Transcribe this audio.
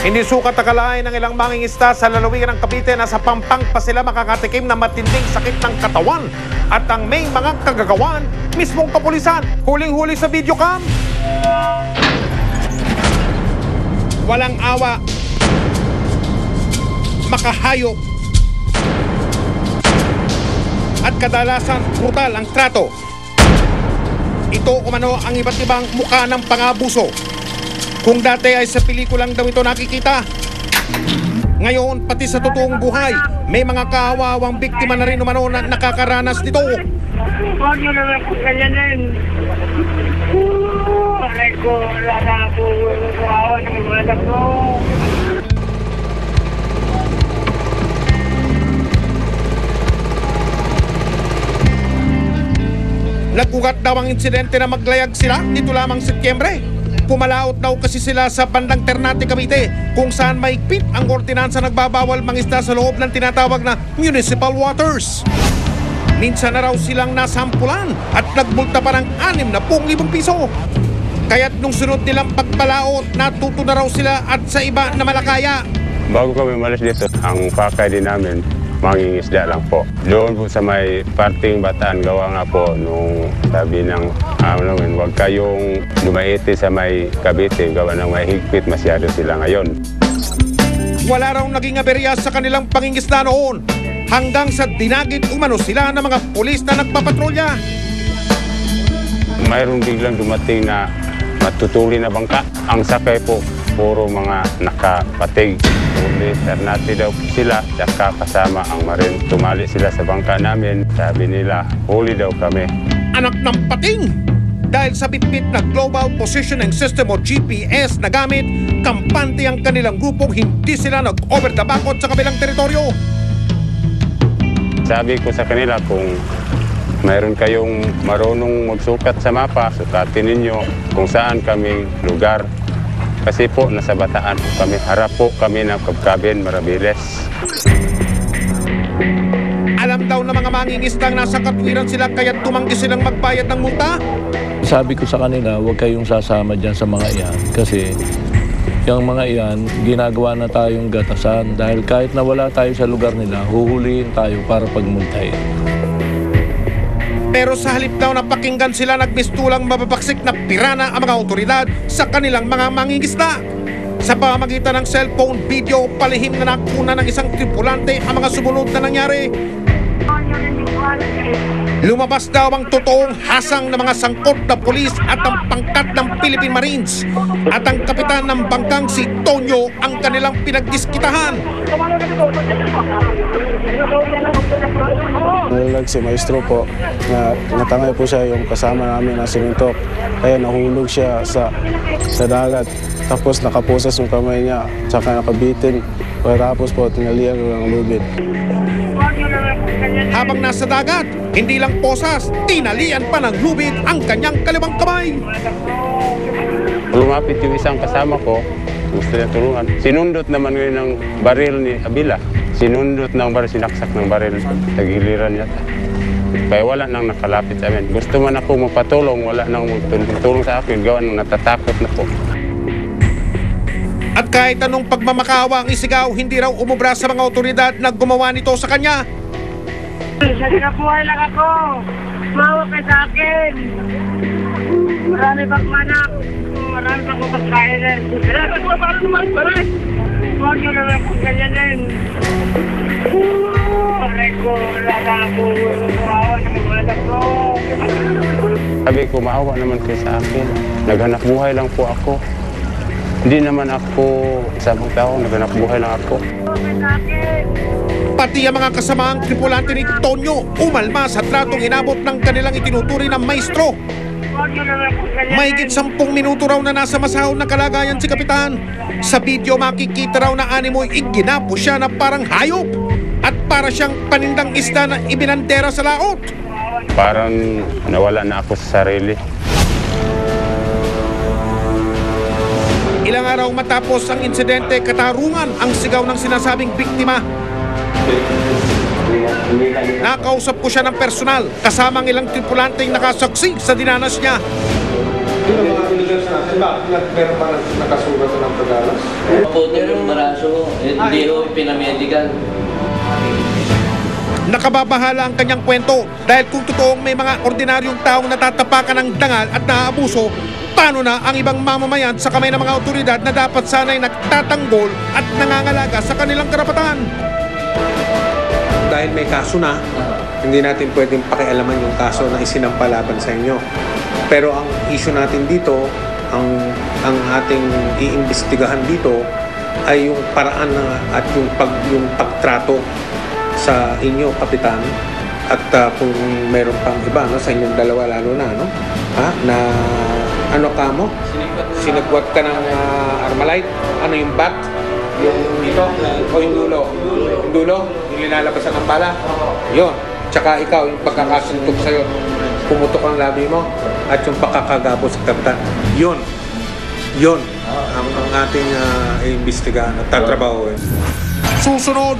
Hindi sukat akalain ng ilang mangingisda sa lalawigan ng Cavite na sa Pampang pa sila makakatikim ng matinding sakit ng katawan at ang may mga kagagawan mismong kapulisan. Huling-huli sa videocam. Walang awa, makahayop, at kadalasan brutal ang trato. Ito umano ang iba't ibang mukha ng pangabuso. Kung dati ay sa pelikulang daw ito nakikita, ngayon pati sa totoong buhay, may mga kaawawang biktima na rin umano na nakakaranas nito. Huwag nyo naman po ganyanin. Aray ko, wala na po kawawa ng mga anak ko. Nagugat daw ang insidente na maglayag sila nito lamang Setyembre. Pumalaot daw kasi sila sa bandang Ternate, Cavite, kung saan maigpit ang ordinansa nagbabawal mangisda sa loob ng tinatawag na municipal waters. Minsan na raw silang nasampulan at nagmulta pa ng 60,000 piso. Kaya't nung sunod nilang pagpalaot, natuto na raw sila at sa iba na malakaya. Bago kami malis dito, ang pakay din namin, mangingisda lang po. Doon po sa may parting Bataan, gawa nga po nung sabi ng huwag kayong lumaiti sa may Cavite, gawa ng may higpit masyado sila ngayon. Wala raw naging aberya sa kanilang pangingisda noon hanggang sa dinagit umano sila ng mga pulis na nagpapatrolya. Mayroong biglang dumating na matutuli na bangka. Ang sakay po, puro mga nakapatig. Uli, Ternate daw sila, tsaka kasama ang marin. Tumali sila sa bangka namin. Sabi nila, huli daw kami. Anak ng pating! Dahil sa bitbit na Global Positioning System o GPS na gamit, kampante ang kanilang grupong hindi sila nag-over the backot sa kabilang teritoryo. Sabi ko sa kanila, kung mayroon kayong marunong magsukat sa mapa, sukatin ninyo kung saan kaming lugar. Kasi po, nasa Bataan po kami. Harap po kami ng Kabkabin, Marabiles. Alam daw na mga mangingisdang nasa katwiran sila kaya tumanggi silang magbayad ng multa? Sabi ko sa kanila, huwag kayong sasama dyan sa mga iyan. Kasi yung mga iyan, ginagawa na tayong gatasan. Dahil kahit nawala tayo sa lugar nila, huhulihin tayo para pagmultahin. Pero sa halip daw na pakinggan sila, nagmistulang mababaksik na pirana ang mga otoridad sa kanilang mga mangingisda. Sa pamamagitan ng cellphone video, palihim na nakuna ng isang tripulante ang mga sumunod na nangyari. Lumabas daw ang totoong hasang ng mga sangkot na pulis at ang pangkat ng Philippine Marines. At ang kapitan ng bangkang si Tonyo ang kanilang pinagdiskitahan. Nalalag si Maestro po, na natangay po siya yung kasama namin na sinuntok. Kaya nahulog siya sa dagat. Tapos nakapusas yung kamay niya, tsaka nakabitin. Pagkatapos po, tinalian ko ng lubid. Habang nasa dagat, hindi lang posas, tinalian pa ng lubid ang kanyang kaliwang kamay. Lumapit yung isang kasama ko, gusto niya tulungan. Sinundot naman ngayon ng baril ni Abila. Sinundot ng baril, sinaksak ng baril. Tagiliran niya. Kaya wala nang nakalapit sa amin. Gusto man ako magpatulong, wala nang magtulong sa akin. Gawa nang natatakot na po. At kahit anong pagmamakawa ang isigaw, hindi raw umubra sa mga otoridad na gumawa nito sa kanya. Sa sinabuhay lang ako. Mawa kayo sa akin. Marami pang manak. Marami pang kapagkainin. Salamat mo, paano naman paray? Huwag nyo naman po ganyanin. Aray ko, wala na po kawawa ng mga anak ko. Sabi ko, maawa naman kayo sa akin. Naghanap buhay lang po ako. Hindi naman ako sabang tao, naghanap buhay lang ako. Pati ang mga kasamaang tripulante ni Tonyo umalma sa tratong inabot ng kanilang itinuturing na maestro. Mahigit 10 minuto raw na nasa masahol na kalagayan si Kapitan. Sa video makikita raw na animoy iginapo siya na parang hayop at para siyang panindang isda na ibinandera sa laot. Parang nawala na ako sa sarili. Ilang araw matapos ang insidente, katarungan ang sigaw ng sinasabing biktima. Nakausap ko siya ng personal, kasamang ilang tripulanteng nakasaksi sa dinanas niya. Meron pa nakasulat ng paggalas? Putol yung braso, hindi ho pinamedical. Nakababahala ang kanyang kwento dahil kung totoong may mga ordinaryong taong natatapakan ng dangal at naaabuso, paano na ang ibang mamamayan sa kamay ng mga otoridad na dapat sana'y nagtatanggol at nangangalaga sa kanilang karapatan? Dahil may kaso na, hindi natin pwedeng pakialaman yung kaso na isinampalaban sa inyo. Pero ang issue natin dito, ang ating iimbestigahan dito ay yung paraan at yung pagtrato sa inyo, Kapitan, at kung mayroon pang iba sa inyong dalawa lalo na, na ano ka mo? Sinagwat ka ng Armalite? Ano yung bat? Yung dito? O yung dulo? Yung dulo? Yung linalabasan ng bala? Yun. Tsaka ikaw, yung pagkakasuntok sa'yo, pumutok ang labi mo, at yung pagkakagabo sa Kapitan. Yun. Yun. Ang ating iimbestigahan at tatrabaho. Susunod!